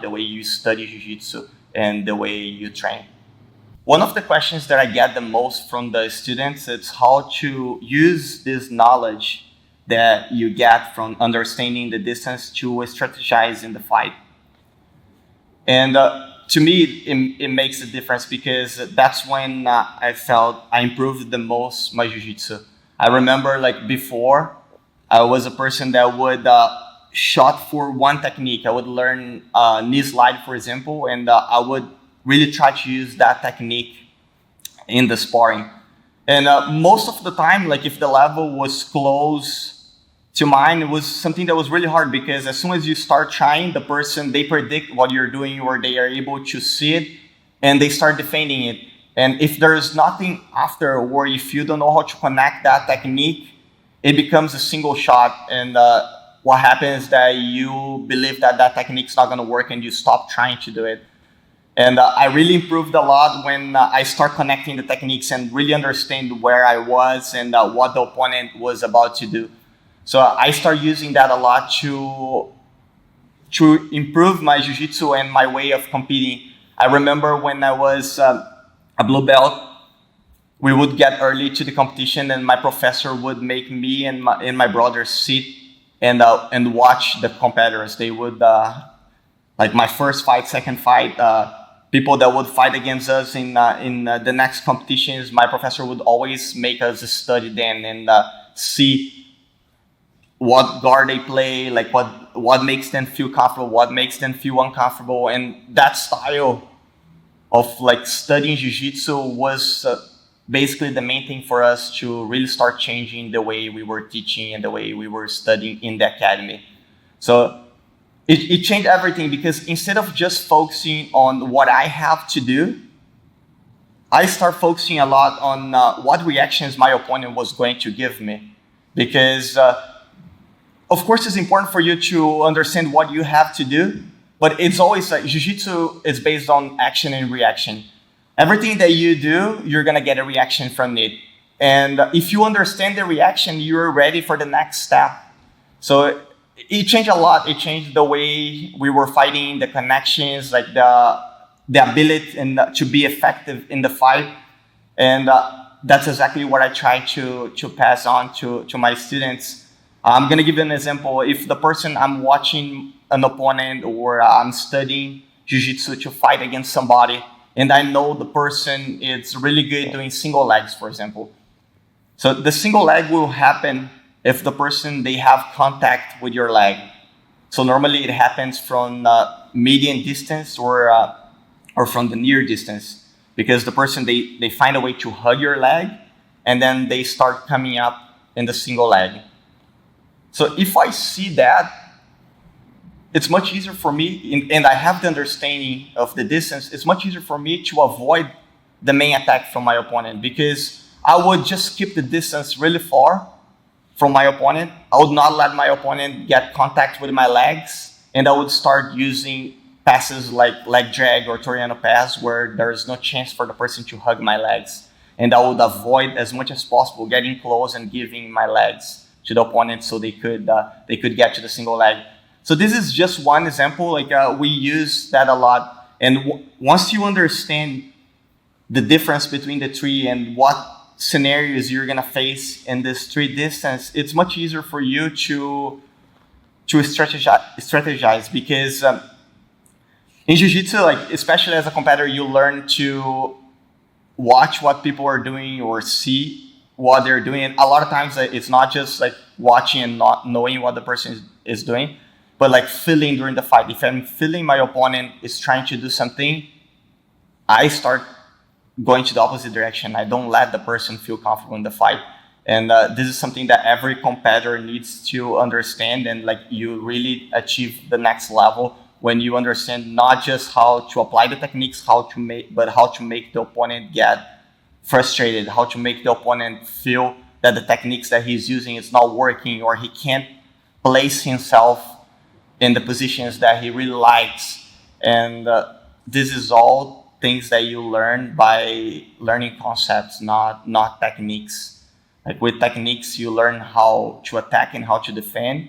the way you study jiu-jitsu and the way you train. One of the questions that I get the most from the students is how to use this knowledge that you get from understanding the distance to strategize in the fight. And to me, it makes a difference because that's when I felt I improved the most my jiu-jitsu. I remember like before, I was a person that would shot for one technique. I would learn knee slide, for example, and I would really try to use that technique in the sparring. And most of the time, like if the level was close to mine, it was something that was really hard because as soon as you start trying, the person, they predict what you're doing or they are able to see it and they start defending it. And if there's nothing after, or if you don't know how to connect that technique, it becomes a single shot. And what happens is that you believe that that technique's not going to work and you stop trying to do it. And I really improved a lot when I start connecting the techniques and really understand where I was and what the opponent was about to do. So I start using that a lot to improve my jiu-jitsu and my way of competing. I remember when I was a blue belt, we would get early to the competition and my professor would make me and my brother sit and watch the competitors. They would, like my first fight, second fight, people that would fight against us in the next competitions, my professor would always make us study them and see what guard they play, like what makes them feel comfortable, what makes them feel uncomfortable. And that style of like studying jiu-jitsu was basically the main thing for us to really start changing the way we were teaching and the way we were studying in the academy. So it changed everything because instead of just focusing on what I have to do, I start focusing a lot on what reactions my opponent was going to give me. Because of course, it's important for you to understand what you have to do, but it's always like jiu-jitsu is based on action and reaction. Everything that you do, you're going to get a reaction from it. And if you understand the reaction, you're ready for the next step. So it changed a lot. It changed the way we were fighting, the connections, like the ability and to be effective in the fight. And that's exactly what I try to pass on to my students. I'm going to give you an example. If the person I'm watching an opponent or I'm studying jiu-jitsu to fight against somebody, and I know the person is really good doing single legs, for example. So the single leg will happen if the person, they have contact with your leg. So normally it happens from median distance or from the near distance because the person, they find a way to hug your leg and then they start coming up in the single leg. So if I see that, it's much easier for me, and I have the understanding of the distance, it's much easier for me to avoid the main attack from my opponent because I would just keep the distance really far from my opponent. I would not let my opponent get contact with my legs, and I would start using passes like leg drag or Toriano pass where there is no chance for the person to hug my legs. And I would avoid as much as possible getting close and giving my legs to the opponent so they could get to the single leg. So this is just one example. Like we use that a lot. And once you understand the difference between the three and what scenarios you're gonna face in this three distance, it's much easier for you to strategize because in jiu-jitsu, like especially as a competitor, you learn to watch what people are doing or see what they're doing. And a lot of times it's not just like watching and not knowing what the person is doing, but like feeling during the fight. If I'm feeling my opponent is trying to do something, I start going to the opposite direction. I don't let the person feel comfortable in the fight. And this is something that every competitor needs to understand. And like you really achieve the next level when you understand not just how to apply the techniques, but how to make the opponent get frustrated, how to make the opponent feel that the techniques that he's using is not working or he can't place himself in the positions that he really likes. And this is all things that you learn by learning concepts, not techniques. Like with techniques, you learn how to attack and how to defend.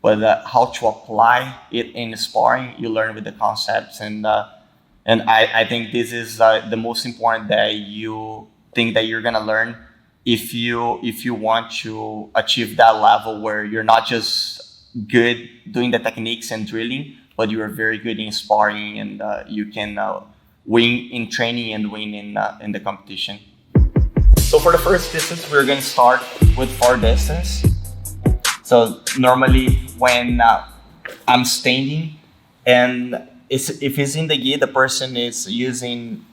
but how to apply it in sparring, you learn with the concepts. And I think this is the most important that you think that you're gonna learn if you want to achieve that level where you're not just good doing the techniques and drilling, but you are very good in sparring, and you can win in training and win in the competition. So for the first distance, we're going to start with far distance. So normally when I'm standing, and if it's in the gi, the person is using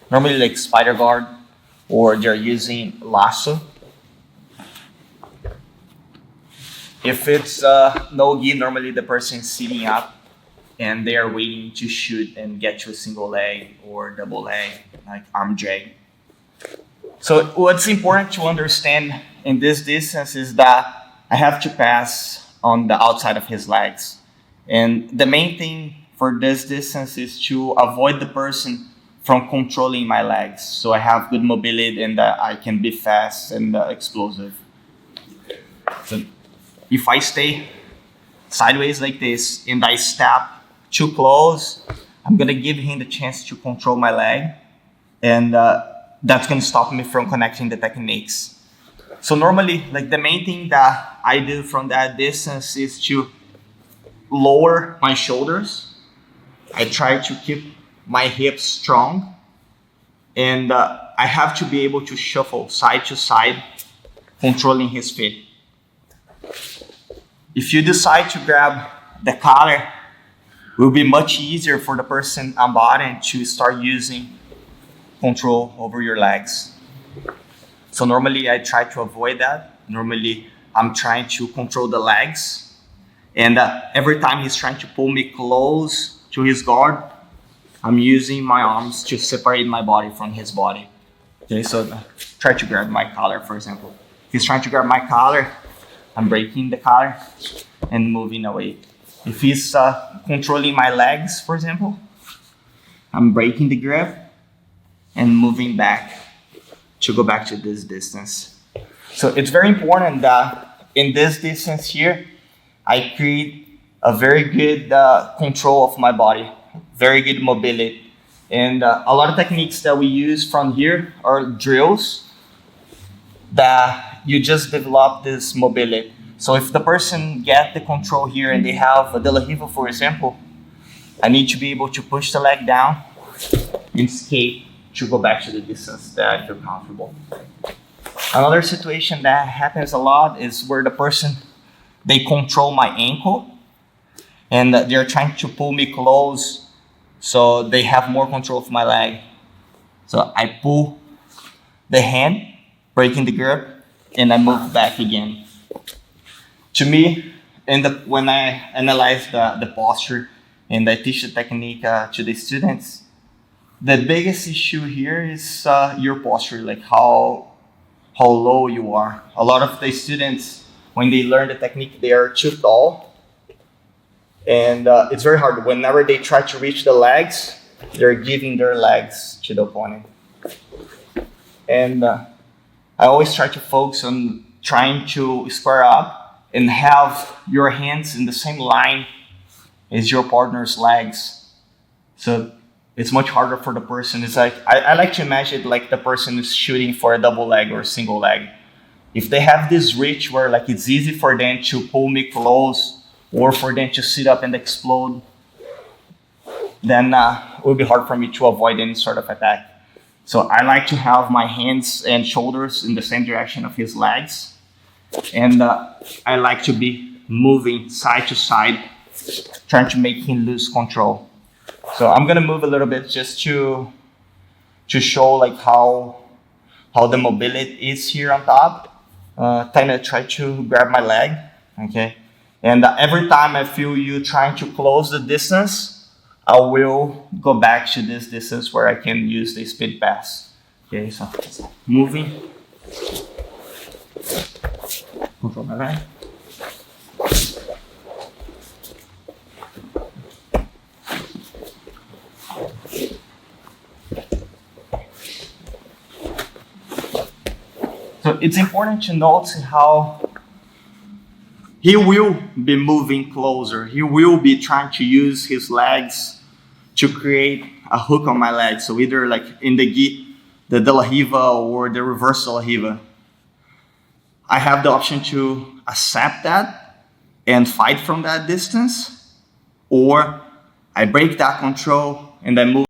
normally like spider guard, or they're using lasso. If it's no gi, normally the person is sitting up and they are waiting to shoot and get to a single leg or double leg, like arm drag. So what's important to understand in this distance is that I have to pass on the outside of his legs. And the main thing for this distance is to avoid the person from controlling my legs. So I have good mobility and I can be fast and explosive. So if I stay sideways like this and I step too close, I'm gonna give him the chance to control my leg, and that's gonna stop me from connecting the techniques. So normally, like the main thing that I do from that distance is to lower my shoulders. I try to keep my hips strong, and I have to be able to shuffle side to side, controlling his feet. If you decide to grab the collar, it will be much easier for the person on bottom to start using control over your legs. So normally I try to avoid that. Normally I'm trying to control the legs, and every time he's trying to pull me close to his guard, I'm using my arms to separate my body from his body. Okay, so try to grab my collar, for example. If he's trying to grab my collar, I'm breaking the collar and moving away. If he's controlling my legs, for example, I'm breaking the grip and moving back to go back to this distance. So it's very important that in this distance here, I create a very good control of my body, very good mobility. And a lot of techniques that we use from here are drills that you just develop this mobility. So if the person get the control here and they have a De La Riva, for example, I need to be able to push the leg down and skate to go back to the distance that I feel comfortable. Another situation that happens a lot is where the person, they control my ankle and they're trying to pull me close so they have more control of my leg. So I pull the hand, breaking the grip, and I move back again. To me, when I analyze the posture and I teach the technique to the students, the biggest issue here is your posture, like how low you are. A lot of the students, when they learn the technique, they are too tall, and it's very hard. Whenever they try to reach the legs, they're giving their legs to the opponent. And I always try to focus on trying to square up and have your hands in the same line as your partner's legs. So it's much harder for the person. It's like, I like to imagine it like the person is shooting for a double leg or a single leg. If they have this reach where like it's easy for them to pull me close or for them to sit up and explode, then it will be hard for me to avoid any sort of attack. So I like to have my hands and shoulders in the same direction of his legs. And I like to be moving side to side, trying to make him lose control. So I'm gonna move a little bit just to show like how the mobility is here on top. Kind of try to grab my leg, okay? And every time I feel you trying to close the distance, I will go back to this distance where I can use the speed pass. Okay, so moving. Control my leg. So it's important to note how he will be moving closer. He will be trying to use his legs to create a hook on my leg. So either like in the De La Riva or the reverse De La Riva. I have the option to accept that and fight from that distance, or I break that control and I move